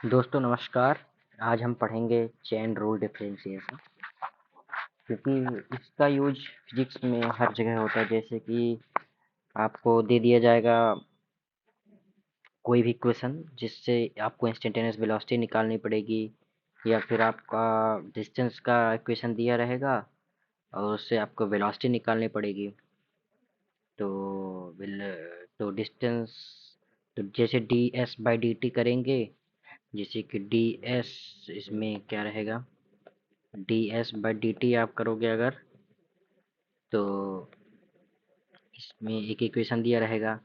दोस्तों नमस्कार। आज हम पढ़ेंगे चेन रूल डिफरेंशिएशन, क्योंकि इसका यूज फिजिक्स में हर जगह होता है। जैसे कि आपको दे दिया जाएगा कोई भी इक्वेशन जिससे आपको इंस्टेंटेनियस वेलोसिटी निकालनी पड़ेगी, या फिर आपका डिस्टेंस का इक्वेशन दिया रहेगा और उससे आपको वेलोसिटी निकालनी पड़ेगी। तो विल तो डिस्टेंस, तो जैसे D S by D T करेंगे, जैसे कि डी एस इसमें क्या रहेगा, D S by D T आप करोगे अगर, तो इसमें एक इक्वेशन दिया रहेगा,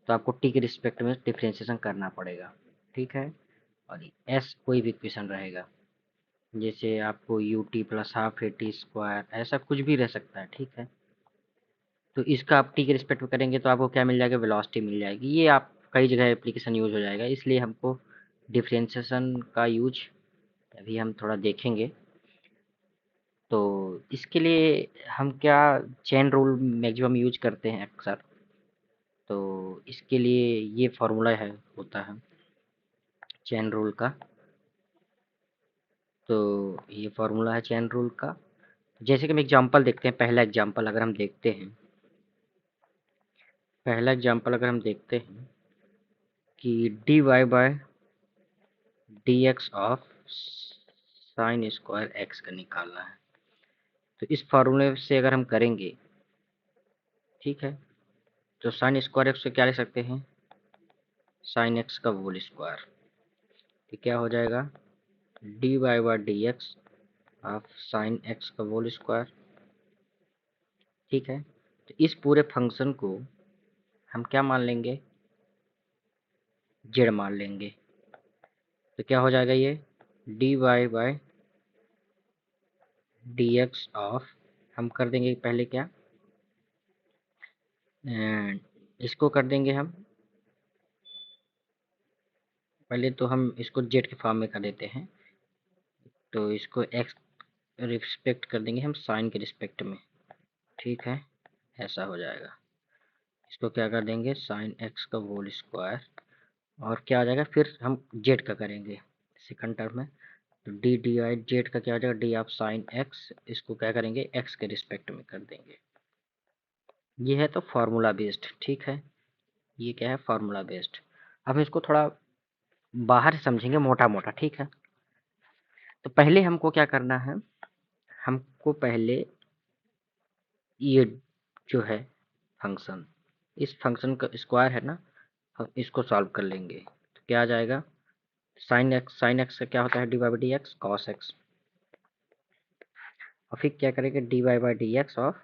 तो आपको टी के रिस्पेक्ट में डिफरेंशिएशन करना पड़ेगा। ठीक है। और एस कोई भी इक्वेशन रहेगा, जैसे आपको U T plus half A T square, ऐसा कुछ भी रह सकता है। ठीक है। तो इसका आप टी के रिस्पेक्ट में करेंगे तो आपको क्या मिल जाएगा, वेलोसिटी मिल जाएगी। ये आप कई जगह एप्लीकेशन यूज हो जाएगा, इसलिए हमको डिफरेंशिएशन का यूज अभी हम थोड़ा देखेंगे। तो इसके लिए हम क्या चेन रूल मैक्सिमम यूज करते हैं अक्सर। तो इसके लिए ये फॉर्मूला है, होता है चेन रूल का। तो ये फॉर्मूला है चेन रूल का। जैसे कि हम एग्जांपल देखते हैं, पहला एग्जांपल अगर हम देखते हैं, कि D Y by D X of sine square X का निकालना है। तो इस फॉर्मूले से अगर हम करेंगे, ठीक है, तो साइन स्क्वायर एक्स से क्या लिख सकते हैं, साइन एक्स का होल स्क्वायर। तो क्या हो जाएगा, D Y by D X of sine X का होल स्क्वायर। ठीक है। तो इस पूरे फंक्शन को हम क्या मान लेंगे, जेड मान लेंगे। तो क्या हो जाएगा, ये D Y by D X of, हम कर देंगे पहले क्या, इसको कर देंगे हम, पहले तो हम इसको जेड के फॉर्म में कर देते हैं। तो इसको एक्स रिस्पेक्ट कर देंगे हम साइन के रिस्पेक्ट में। ठीक है, ऐसा हो जाएगा। इसको क्या कर देंगे, साइन एक्स का होल स्क्वायर, और क्या आ जाएगा, फिर हम जेड का करेंगे सेकंड टर्म में। तो डी डी आई जेड का क्या हो जाएगा, डी ऑफ साइन एक्स, इसको क्या करेंगे, एक्स के रिस्पेक्ट में कर देंगे। ये है तो फार्मूला बेस्ड। ठीक है, ये क्या है, फार्मूला बेस्ड। अब हम इसको थोड़ा बाहर से समझेंगे, मोटा मोटा। ठीक है। तो पहले हमको क्या करना है, हमको पहले ये जो है फंक्शन, इस फंक्शन का स्क्वायर है ना, हम इसको सॉल्व कर लेंगे। तो क्या आ जाएगा, साइन एक्स का क्या होता है, D Y by D X cos X. और फिर क्या करेंगे, D Y by D X of,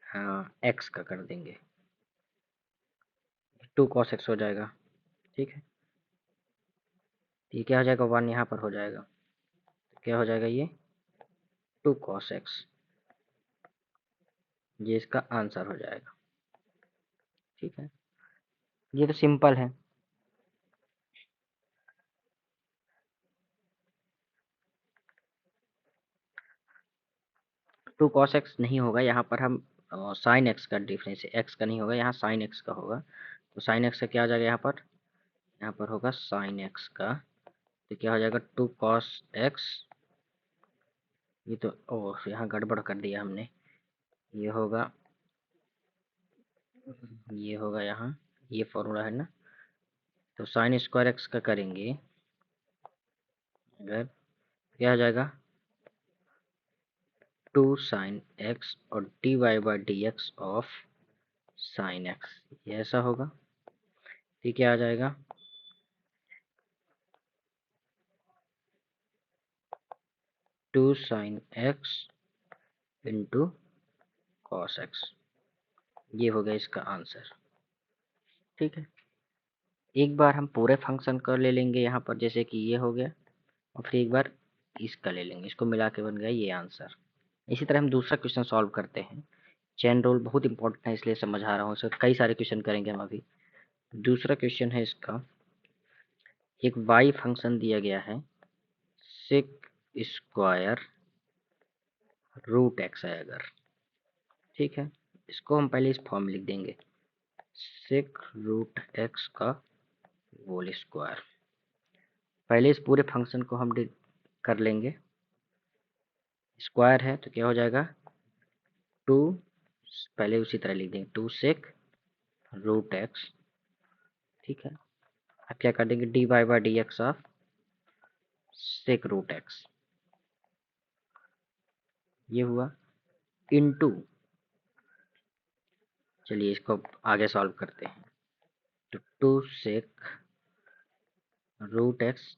हाँ, एक्स का कर देंगे, टू कॉस एक्स हो जाएगा। ठीक है। ये क्या हो जाएगा, वन यहाँ पर हो जाएगा। तो क्या हो जाएगा, ये टू कॉस एक्स, ये इसका आंसर हो जाएगा। ठीक है, ये तो सिंपल है। टू कॉस एक्स नहीं होगा, यहाँ पर हम साइन एक्स का डिफरेंस है, एक्स का नहीं होगा, यहाँ साइन एक्स का होगा। तो साइन एक्स का क्या आ जाएगा, यहाँ पर होगा साइन एक्स का। तो क्या हो जाएगा, टू कॉस एक्स, ये तो ओह यहाँ गड़बड़ कर दिया हमने। ये होगा, यहाँ, ये फॉर्मूला है ना। तो साइन स्क्वायर एक्स का करेंगे अगर, क्या हो जाएगा, टू साइन एक्स और D Y by D X of sine X, ये ऐसा होगा। ठीक, क्या आ जाएगा, two sine X into cos X, ये हो गया इसका आंसर। ठीक है। एक बार हम पूरे फंक्शन का ले लेंगे यहाँ पर, जैसे कि ये हो गया, और फिर एक बार इसका ले लेंगे, इसको मिला के बन गया ये आंसर। इसी तरह हम दूसरा क्वेश्चन सॉल्व करते हैं। चेन रूल बहुत इंपॉर्टेंट है, इसलिए समझा रहा हूँ, इसका कई सारे क्वेश्चन करेंगे हम अभी। दूसरा क्वेश्चन है इसका, एक y फंक्शन दिया गया है, सिक स्क्वायर रूट एक्स है अगर, ठीक है, इसको हम पहले इस फॉर्म में लिख देंगे, सिक रूट एक्स का होल स्क्वायर। पहले इस पूरे फंक्शन को हम कर लेंगे। स्क्वायर है तो क्या हो जाएगा, 2, पहले उसी तरह लिख देंगे 2 सेक रूट एक्स, ठीक है। अब क्या कर देंगे, D Y by D X of sec root X, ये हुआ इनटू, चलिए इसको आगे सॉल्व करते हैं। तो 2 सेक रूट एक्स,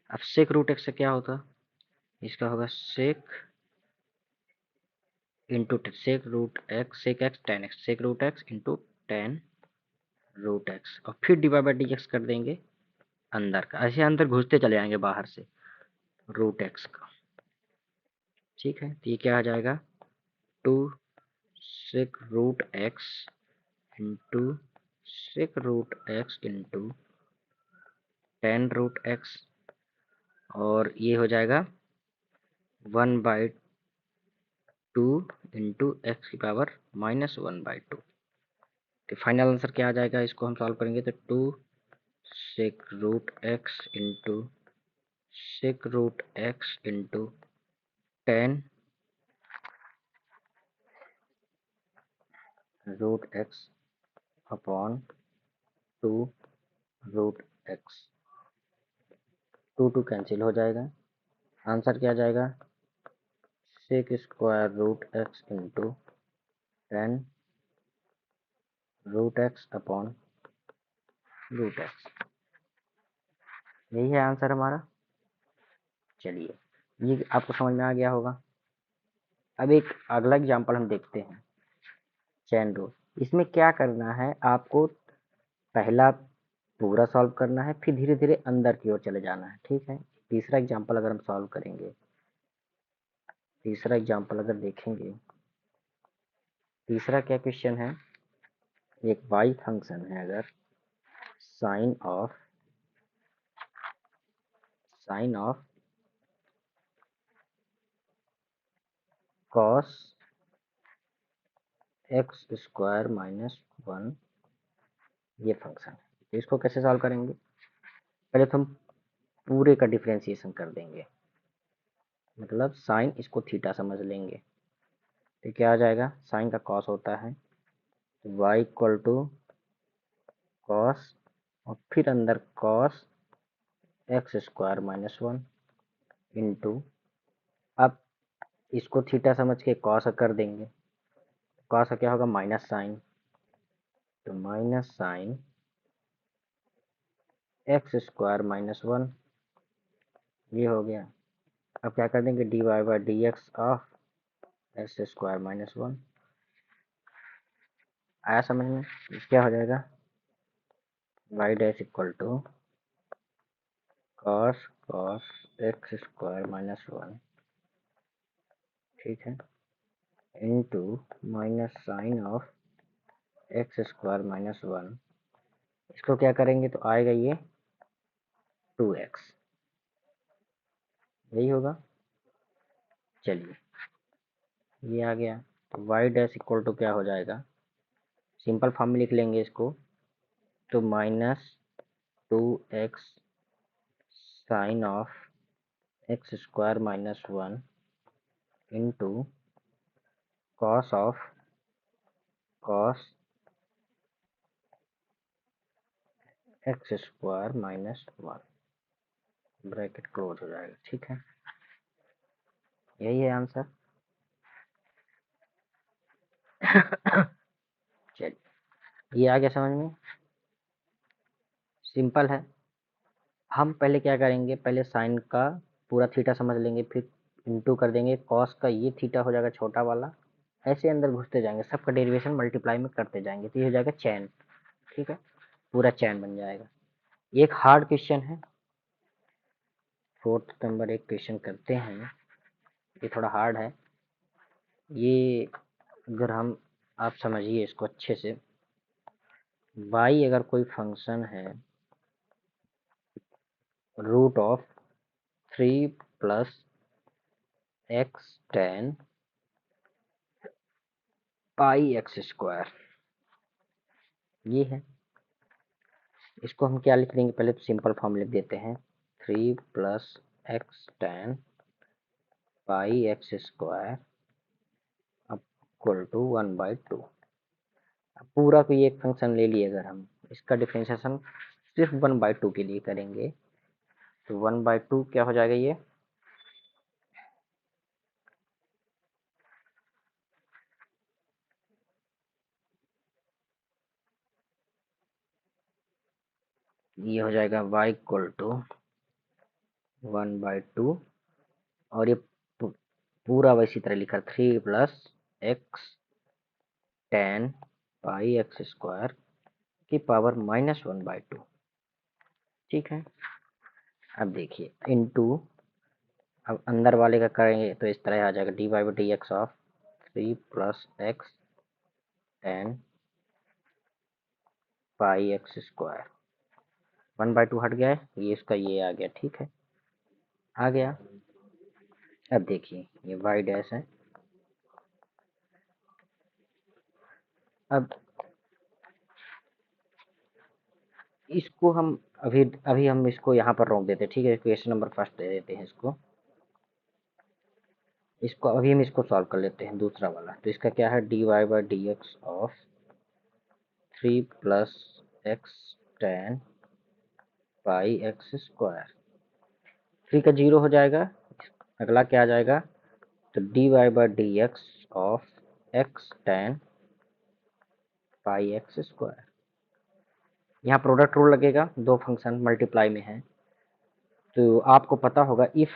अब सेक रूट एक्स से क्या होता, इसका होगा sec into sec root x, sec x tan x, sec root x into tan root x, और फिर डिवाइड बाई डी एक्स कर देंगे अंदर का, ऐसे अंदर घुसते चले जाएंगे बाहर से रूट एक्स का, ठीक है। तो ये क्या आ जाएगा, 2 sec root x into sec root x into tan root x, और ये हो जाएगा 1/2 इंटू एक्स की पावर -1/2। तो फाइनल आंसर क्या आ जाएगा, इसको हम सॉल्व करेंगे तो 2 sec root x into sec root x into 10 root x upon 2 root x, 2 cancel हो जाएगा, आंसर क्या आ जाएगा, sec square root x into 10 root x upon root x, यही है आंसर हमारा। चलिए ये आपको समझ में आ गया होगा। अब एक अगला एग्जांपल हम देखते हैं, चैन रूल। इसमें क्या करना है आपको, पहला पूरा सॉल्व करना है, फिर धीरे धीरे अंदर की ओर चले जाना है, ठीक है। तीसरा एग्जांपल अगर हम सॉल्व करेंगे, तीसरा एग्जांपल अगर देखेंगे, तीसरा क्या क्वेश्चन है, एक वाई फंक्शन है, अगर sine of cos X square -1 ये फंक्शन है, तो इसको कैसे सॉल्व करेंगे, पहले तो हम पूरे का डिफ्रेंशिएशन कर देंगे, मतलब साइन इसको थीटा समझ लेंगे, तो क्या आ जाएगा, साइन का कॉस होता है y इक्वल टू कॉस, और फिर अंदर कॉस एक्स स्क्वायर -1 इंटू, अब इसको थीटा समझ के कॉस कर देंगे, कॉस का क्या होगा, माइनस साइन, तो माइनस साइन एक्स स्क्वायर -1, ये हो गया। अब क्या कर देंगे, D Y by D X of X square -1, आया समझ में, क्या हो जाएगा, Y dash equal to cos X square -1, ठीक है, into minus sine of X square -1, इसको क्या करेंगे तो आएगा ये 2x, यही होगा। चलिए ये आ गया, तो वाई डैश इक्वल टू क्या हो जाएगा, सिंपल फॉर्म में लिख लेंगे इसको, तो -2x sine of X square -1 into cos of cos X square -1, bracket close हो जाएगा, ठीक है, यही है आंसर। चलिए ये आ गया समझ में, सिंपल है। हम पहले क्या करेंगे, पहले साइन का पूरा थीटा समझ लेंगे, फिर इंटू कर देंगे कॉस का, ये थीटा हो जाएगा छोटा वाला, ऐसे अंदर घुसते जाएंगे, सबका डेरिवेशन मल्टीप्लाई में करते जाएंगे, तो ये हो जाएगा चैन, ठीक है, पूरा चैन बन जाएगा। एक हार्ड क्वेश्चन है, 4th नंबर एक क्वेश्चन करते हैं, ये थोड़ा हार्ड है, ये अगर हम, आप समझिए इसको अच्छे से, y अगर कोई फंक्शन है root of 3 plus x ten pi x square, ये है, इसको हम क्या लिख देंगे, पहले तो सिंपल फॉर्म लिख देते हैं, 3 plus x ten pi x square equal to 1/2। पूरा कोई एक फंक्शन ले लिए अगर हम इसका डिफरेंशिएशन सिर्फ 1/2 के लिए करेंगे तो 1/2 क्या हो जाएगा, ये हो जाएगा y इक्वल टू 1/2 और ये पूरा वैसी तरह लिखा 3 plus x ten pi x square की पावर -1/2। ठीक है, अब देखिए इनटू, अब अंदर वाले का करेंगे तो इस तरह आ जाएगा dy/dx of 3 plus x ten pi x square. 1/2 हट गया है, ये इसका ये आ गया। ठीक है, आ गया। अब देखिए ये y डैश है। अब इसको हम अभी अभी हम इसको यहाँ पर रोक देते हैं। ठीक है, क्वेश्चन नंबर फर्स्ट दे देते हैं इसको अभी हम इसको सॉल्व कर लेते हैं दूसरा वाला। तो इसका क्या है, dy/dx of 3 plus x ten pi x square. 3 का 0 हो जाएगा, अगला क्या आ जाएगा, तो dy/dx of x ten pi x square. यहाँ प्रोडक्ट रूल लगेगा, दो फंक्शन मल्टीप्लाई में है तो आपको पता होगा if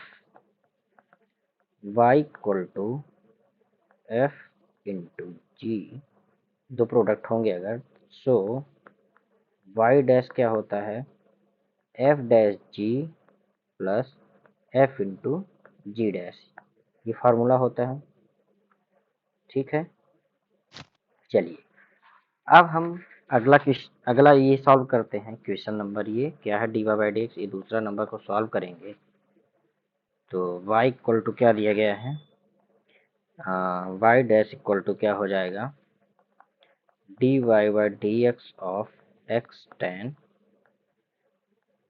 y equal to f into g, दो प्रोडक्ट होंगे अगर, सो y डैश क्या होता है, एफ डैश जी प्लस एफ इंटू जी डैश, ये फार्मूला होता है। ठीक है, चलिए अब हम अगला ये सॉल्व करते हैं। क्वेश्चन नंबर ये क्या है, dy/dx, ये दूसरा नंबर को सॉल्व करेंगे तो y इक्वल टू क्या दिया गया है, y डैश इक्वल टू क्या हो जाएगा, dy/dx of x ten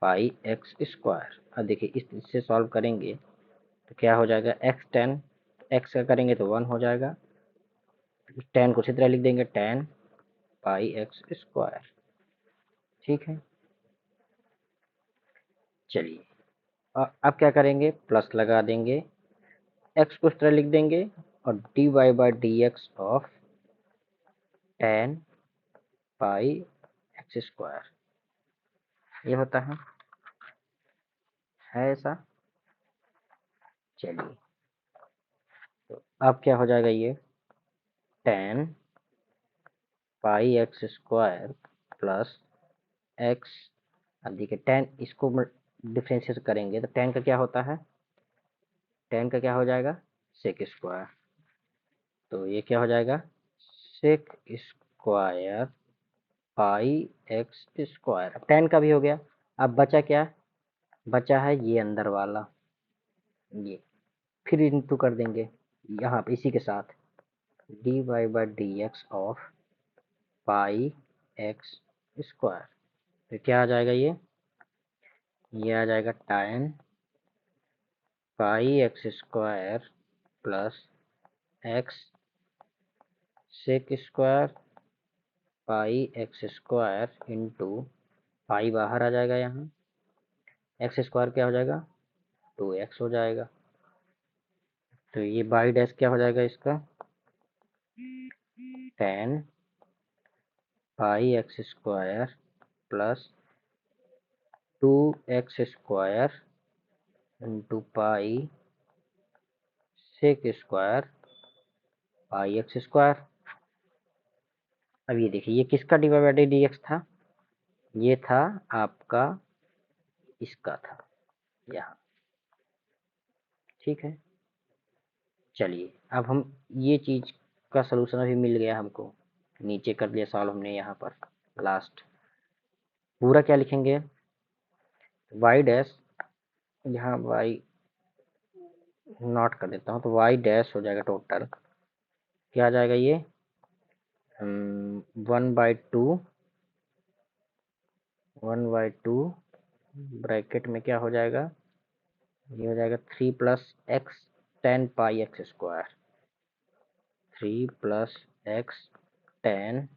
pi x square. अब देखिए इससे सॉल्व करेंगे तो क्या हो जाएगा, एक्स टेन, एक्स का करेंगे तो 1 हो जाएगा, टेन को इसी तरह लिख देंगे, टेन पाई एक्स स्क्वायर। ठीक है, चलिए अब क्या करेंगे, प्लस लगा देंगे, एक्स को इस तरह लिख देंगे और dy/dx of ten pi x square, ये होता है ऐसा। चलिए तो अब क्या हो जाएगा, ये ten pi x square plus x. अब देखिए टेन, इसको डिफ्रेंशिएट करेंगे तो टेन का क्या होता है, टेन का क्या हो जाएगा, सेक स्क्वायर। तो ये क्या हो जाएगा, sec square pi x square. अब टेन का भी हो गया, अब बचा क्या, बचा है ये अंदर वाला, ये फिर इंटू कर देंगे यहाँ पे इसी के साथ, dy/dx of pi x square. तो क्या आ जाएगा, ये आ जाएगा ten pi x square plus x sec square pi x square into pi बाहर आ जाएगा, यहाँ एक्स स्क्वायर क्या हो जाएगा, 2x हो जाएगा। तो ये बाई डैश क्या हो जाएगा इसका, ten pi x square plus 2x square into pi sec square pi x square. अब ये देखिए ये किसका dy/dx था, ये था आपका इसका था यहाँ। ठीक है, चलिए अब हम ये चीज का सलूशन अभी मिल गया हमको, नीचे कर लिया सॉल्व हमने। यहाँ पर लास्ट पूरा क्या लिखेंगे, y डैश, यहाँ y नॉट कर देता हूँ तो y डैश हो जाएगा टोटल, क्या आ जाएगा ये 1/2 ब्रैकेट में क्या हो जाएगा, ये हो जाएगा 3 plus x ten pi x square, 3 plus x ten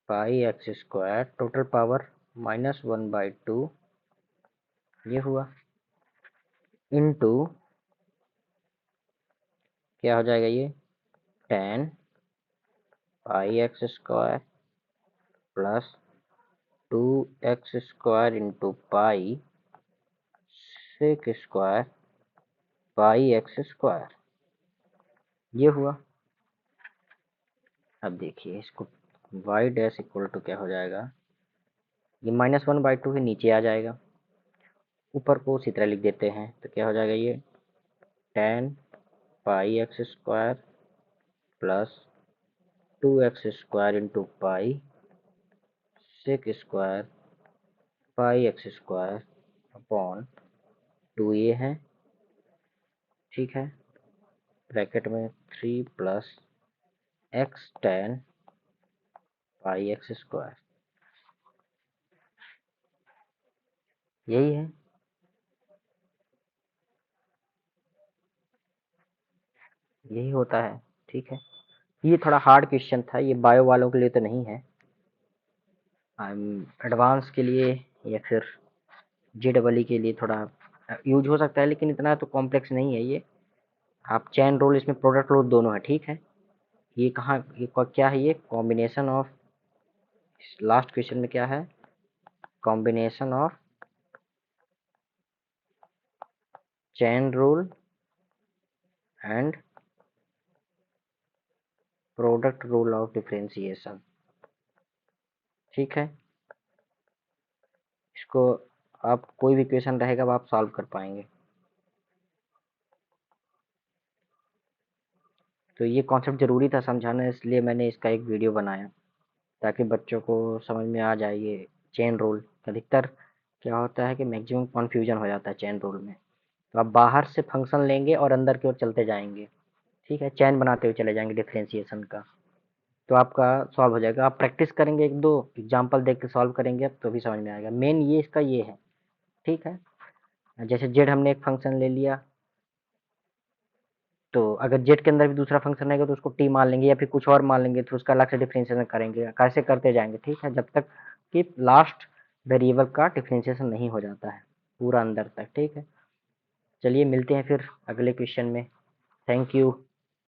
pi x square total power -1/2 ये हुआ, इनटू क्या हो जाएगा ये 10 pi x square plus 2x square into pi sec square pi x square ये हुआ। अब देखिए इसको y डैश इक्वल टू क्या हो जाएगा, ये -1/2 के नीचे आ जाएगा, ऊपर को उसी तरह लिख देते हैं तो क्या हो जाएगा ये 10 pi x square plus 2x square into pi sec square pi x square upon 2 ये है, ठीक है, ब्रैकेट में 3 plus x ten pi x square यही है। यही होता है, ठीक है। ये थोड़ा हार्ड क्वेश्चन था, ये बायो वालों के लिए तो नहीं है, एडवांस के लिए या फिर JEE के लिए थोड़ा यूज हो सकता है, लेकिन इतना तो कॉम्प्लेक्स नहीं है ये। आप चैन रूल, इसमें प्रोडक्ट रूल दोनों है, ठीक है। ये कहाँ, ये क्या है, ये कॉम्बिनेशन ऑफ, लास्ट क्वेश्चन में क्या है, combination of chain rule and product rule of differentiation, ठीक है। इसको आप कोई भी क्वेश्चन रहेगा वो आप सॉल्व कर पाएंगे। तो ये कॉन्सेप्ट ज़रूरी था समझाना, इसलिए मैंने इसका एक वीडियो बनाया ताकि बच्चों को समझ में आ जाए। ये चेन रूल अधिकतर क्या होता है कि मैक्सिमम कन्फ्यूजन हो जाता है चेन रूल में। तो आप बाहर से फंक्शन लेंगे और अंदर की ओर चलते जाएंगे, ठीक है, चैन बनाते हुए चले जाएंगे डिफरेंशिएशन का, तो आपका सॉल्व हो जाएगा। आप प्रैक्टिस करेंगे, एक दो एग्जाम्पल देख के सॉल्व करेंगे अब तो भी समझ में आएगा। मेन ये इसका ये है, ठीक है। जैसे जेड हमने एक फंक्शन ले लिया, तो अगर जेड के अंदर भी दूसरा फंक्शन आएगा तो उसको टी मान लेंगे या फिर कुछ और मान लेंगे, तो उसका अलग से डिफरेंशिएशन करेंगे, कैसे करते जाएंगे, ठीक है, जब तक कि लास्ट वेरिएबल का डिफरेंशिएशन नहीं हो जाता है पूरा अंदर तक, ठीक है। चलिए मिलते हैं फिर अगले क्वेश्चन में। Thank you.